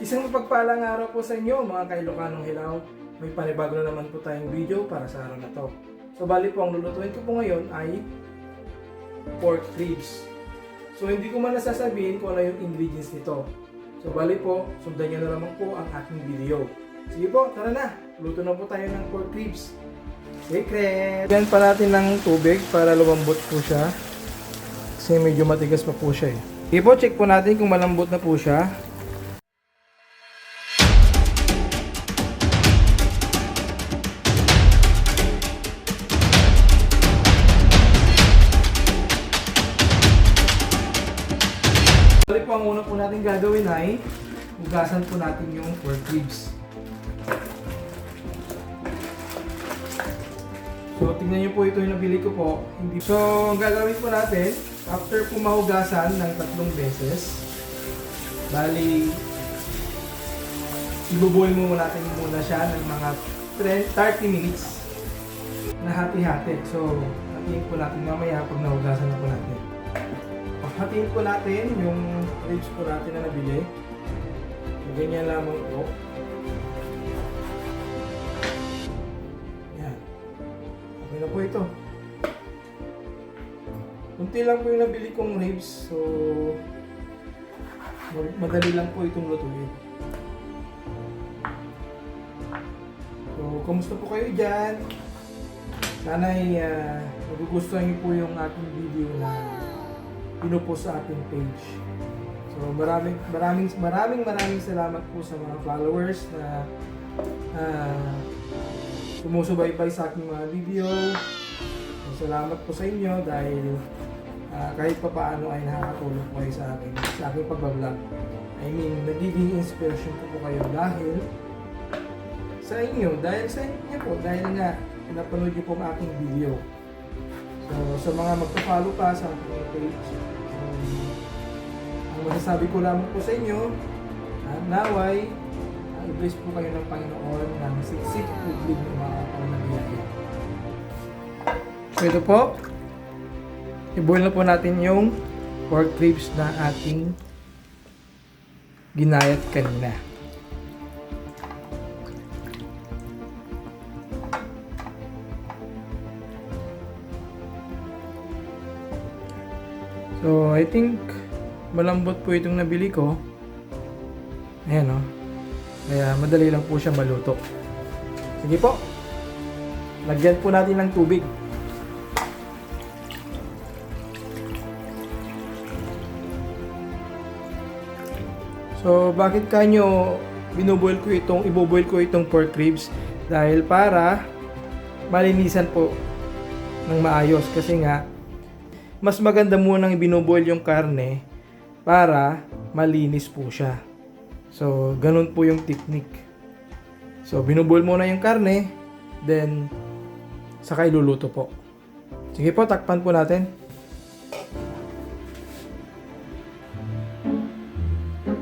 Isang mapagpalang araw po sa inyo mga kailokanong hilaw. May panibago na naman po tayong video para sa araw na to. So bali po ang lulutuin ko po ngayon ay pork ribs. So hindi ko man nasasabihin kung ano yung ingredients nito. So bali po, sundan nyo na naman po ang aking video. Sige po, tara na! Luto na po tayo ng pork ribs. Secret! Yan pa natin ng tubig para lumambot po siya. Kasi medyo matigas pa po siya eh. Sige po, check po natin kung malambot na po siya. Bali po, ang una po natin gagawin ay hugasan po natin yung pork ribs. So, tingnan nyo po ito yung nabili ko po. So, ang gagawin po natin, after po mahugasan ng 3 beses, bali, ibuboil natin muna siya ng mga 30 minutes na hati-hati. So, hatiin po natin mamaya pag nahugasan na po natin. Hatiin po natin yung ribs po natin na nabili. Ganyan lamang po. Yan. Okay na po ito. Kunti lang po yung nabili kong ribs. So, madali lang po itong lutuin. So, kumusta po kayo dyan? Sana'y magugustuhan niyo po yung ating video na pinupost sa ating page. So maraming salamat po sa mga followers na sumusubaybay sa aking mga video. So, salamat po sa inyo dahil kahit pa paano ay nakakatulong po kayo sa aking pagbablog. I mean, nagiging inspiration po kayo dahil sa inyo po, dahil nga napanood niyo po ang aking video. So, sa mga magpa-follow pa sa aking page, ang masasabi ko lamang po sa inyo, naway, i-bless po kayo ng Panginoon ng siksik public ng mga pangyayari. So, ito po, i-boil na po natin yung pork ribs na ating ginayat kanina. So, I think malambot po itong nabili ko. Ayan o. Kaya madali lang po siya maluto. Sige po. Lagyan po natin ng tubig. So, bakit kanyo iboboil ko itong pork ribs? Dahil para malinisan po ng maayos. Kasi nga, mas maganda munang binoboil yung karne para malinis po siya. So, ganun po yung technique. So, binoboil muna yung karne, then saka iluluto po. Sige po, takpan po natin.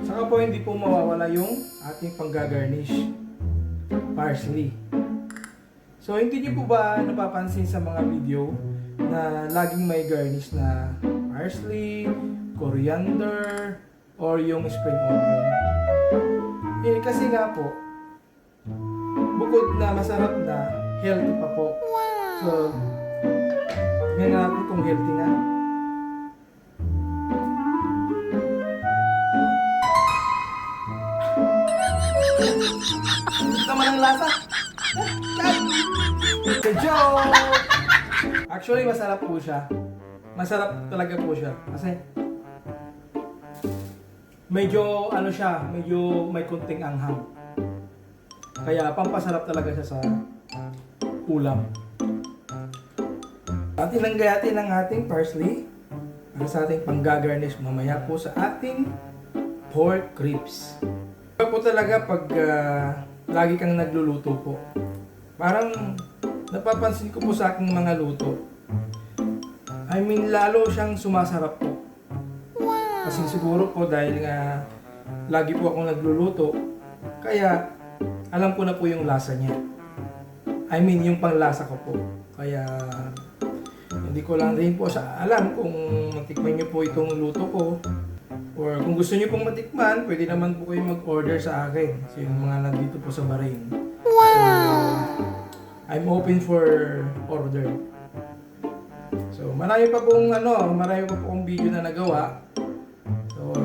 Saka po hindi po mawawala yung ating panggagarnish. Parsley. So, hindi niyo po ba napapansin sa mga video na laging may garnish na parsley, coriander, or yung spring onion? Kasi nga po, bukod na masarap na, healthy pa po. So, tingnan natin kung healthy na. Ito naman ang lasa. Good job! Actually, masarap po siya. Masarap talaga po siya. Kasi, medyo may kunting anghang. Kaya, pampasarap talaga siya sa ulam. At tinanggayatin ang ating parsley para sa ating panggagarnish mamaya po sa ating pork ribs. Ito po talaga pag lagi kang nagluluto po. Parang napapansin ko po sa aking mga luto. I mean, lalo siyang sumasarap po. Kasi siguro po dahil nga lagi po akong nagluluto, kaya alam ko na po yung lasa niya. I mean, yung panglasa ko po. Kaya hindi ko lang rin po alam kung matikman niyo po itong luto ko Or kung gusto niyo pong matikman, pwede naman po kayong mag-order sa akin. So yung mga nandito po sa Bahrain. Wow! I'm open for order. So marami pa pong video na nagawa. So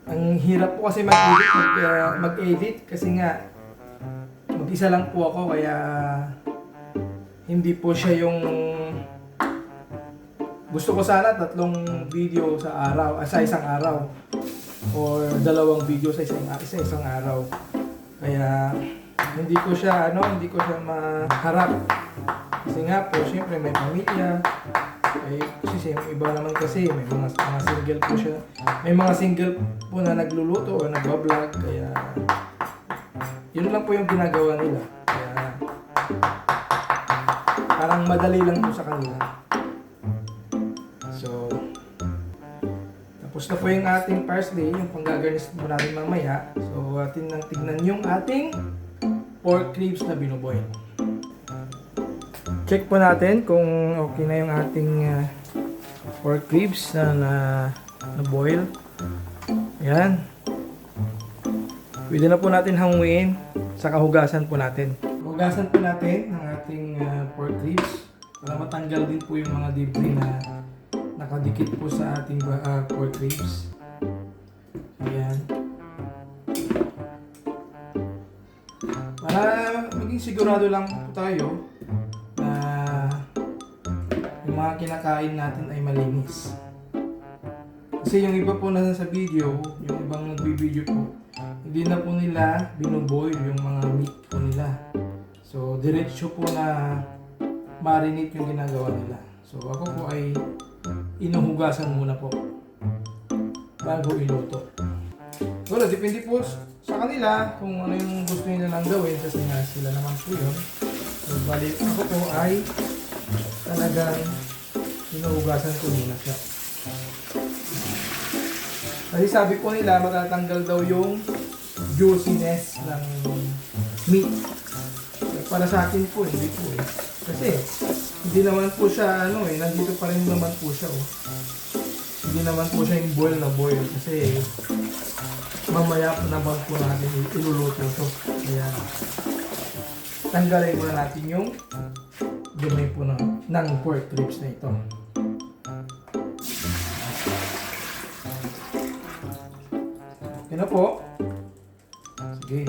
ang hirap po kasi mag-edit kasi nga mag-isa lang po ako kaya hindi po siya yung gusto ko sana 3 video sa araw, sa isang araw or 2 video sa isang araw. Kaya hindi ko siya maharap. Kasi nga po, syempre may pamilya. Kasi iba naman kasi may mga single po siya. May mga single po na nagluluto o nagba-vlog kaya yun lang po yung ginagawa nila. Kaya parang madali lang po sa kanila. So tapos na po yung ating parsley, yung panggagarnish mo natin mamaya. So atin nang tignan yung ating pork ribs na binoboil. Check po natin kung okay na yung ating pork ribs na boil. Yan. Pwede na po natin hanguin sa kahugasan po natin. Hugasan po natin ang ating pork ribs para matanggal din po yung mga debris na nakadikit po sa ating pork ribs. Ayan. Para maging sigurado lang po tayo na yung mga kinakain natin ay malinis. Kasi yung iba po na sa video, yung ibang nagbibideo po, hindi na po nila binoboil yung mga meat po nila. So, diretso po na marinate yung ginagawa nila. So, ako po ay inuhugasan muna po bago iluto. Wala, depende po sa kanila kung ano yung gusto nila lang gawin kasi nga sila naman po yun. So, bali, ako po ay talagang inuhugasan ko muna siya. Kasi sabi po nila matatanggal daw yung juiciness ng meat. Para sa akin po, hindi po eh. Kasi hindi naman po siya nandito pa rin naman po siya Hindi naman po siya yung boil na boil kasi mamaya po naman po natin iluluto ito. Kaya tanggalin muna natin yung dumi po ng pork ribs na ito. Yan na po. Sige.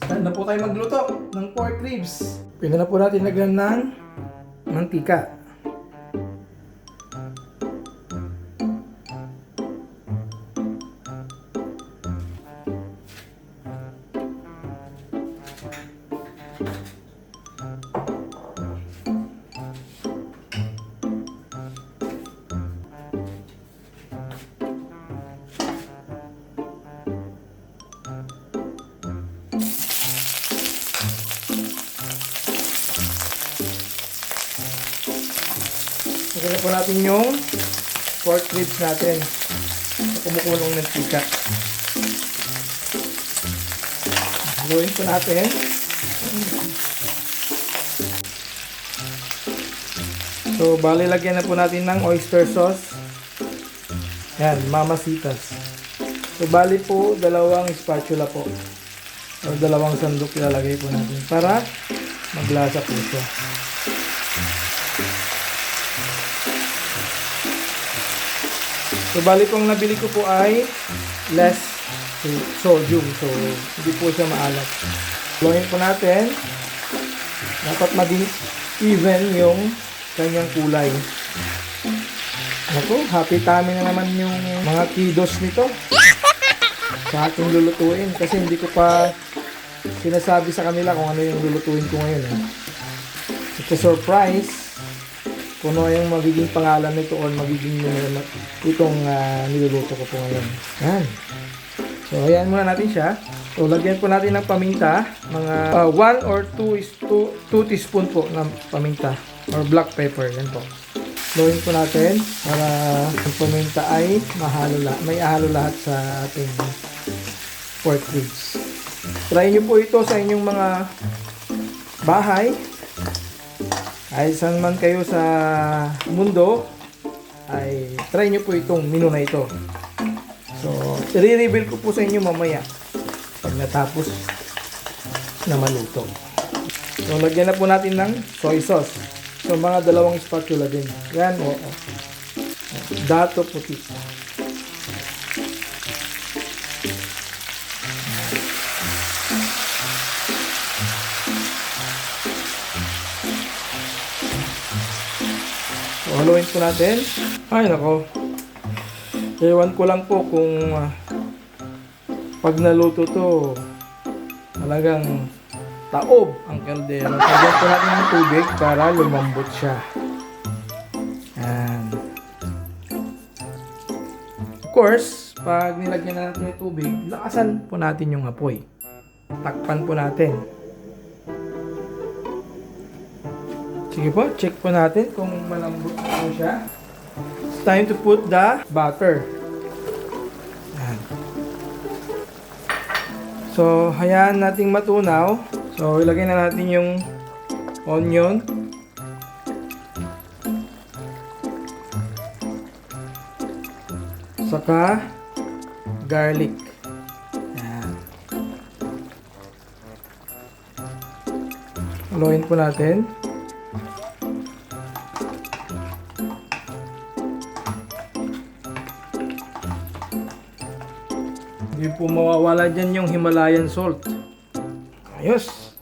Start na po tayo magluto ng pork ribs. Pwede na po natin lagyan ng mantika. Lagyan po natin yung pork ribs natin na kumukulong ng tika. Haluin po natin. So, bali lagyan na po natin ng oyster sauce. Yan, Mamasitas. So, bali po, 2 spatula po. O 2 sandok ilalagay po natin para maglasa po siya. So, bali pong nabili ko po ay less sodium. So, hindi po siya maalat. Haluin po natin. Dapat maging even yung kanyang kulay. Ako, happy tummy na naman yung mga kiddos nito sa ating lulutuin. Kasi hindi ko pa sinasabi sa kanila kung ano yung lulutuin ko ngayon. It's a surprise kung ano yung magiging pangalan nito o magiging itong niluluto ko po ngayon. Yan. So, ayan muna natin siya. So, lagyan po natin ng paminta. Mga 1 or 2 teaspoon po ng paminta or black pepper. Yan po. Haluin po natin para ang paminta ay may ahalo lahat sa ating pork ribs. Try nyo po ito sa inyong mga bahay. Ay saan man kayo sa mundo, ay try nyo po itong menu na ito. So, i-reveal ko po sa inyo mamaya pag natapos na maluto. So, lagyan na po natin ng soy sauce. So, mga 2 spatula din. Yan, oo. Dato puti. So, haluin po natin. Ay, nako. Ewan ko lang po kung pag naluto to, talagang taob ang kaldero. Lagyan po natin ng tubig para lumambot siya. Yan. Of course, pag nilagyan na natin yung tubig, lakasan po natin yung apoy. Takpan po natin. Sige po, check po natin kung malambot po siya. It's time to put the butter. Yan. So, hayaan nating matunaw. So, ilagay na natin yung onion. Saka garlic. Yan. Haluin po natin. Hindi po mawawala dyan yung Himalayan salt. Ayos.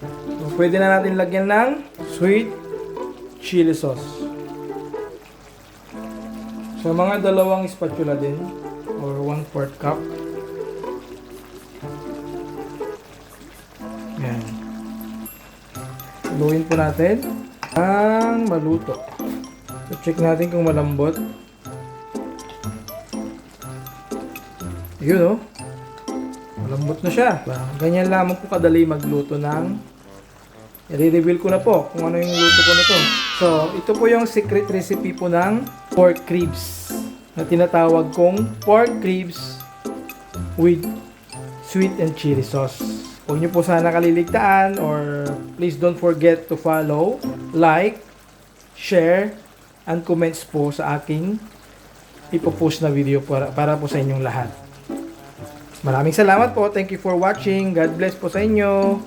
So, pwede na natin lagyan ng sweet chili sauce. So, mga 2 spatula din or 1/4 cup. Yan. Haluin po natin ang maluto. So, check natin kung malambot. Yun, oh. Malambot na siya. Ganyan lamang po kadali magluto ng... I-reveal ko na po kung ano yung luto ko na to. So, ito po yung secret recipe po ng pork ribs na tinatawag kong pork ribs with sweet and chili sauce. Huwag nyo po sana kaliligtaan or please don't forget to follow, like, share, and comments po sa aking ipopost na video para po sa inyong lahat. Maraming salamat po. Thank you for watching. God bless po sa inyo.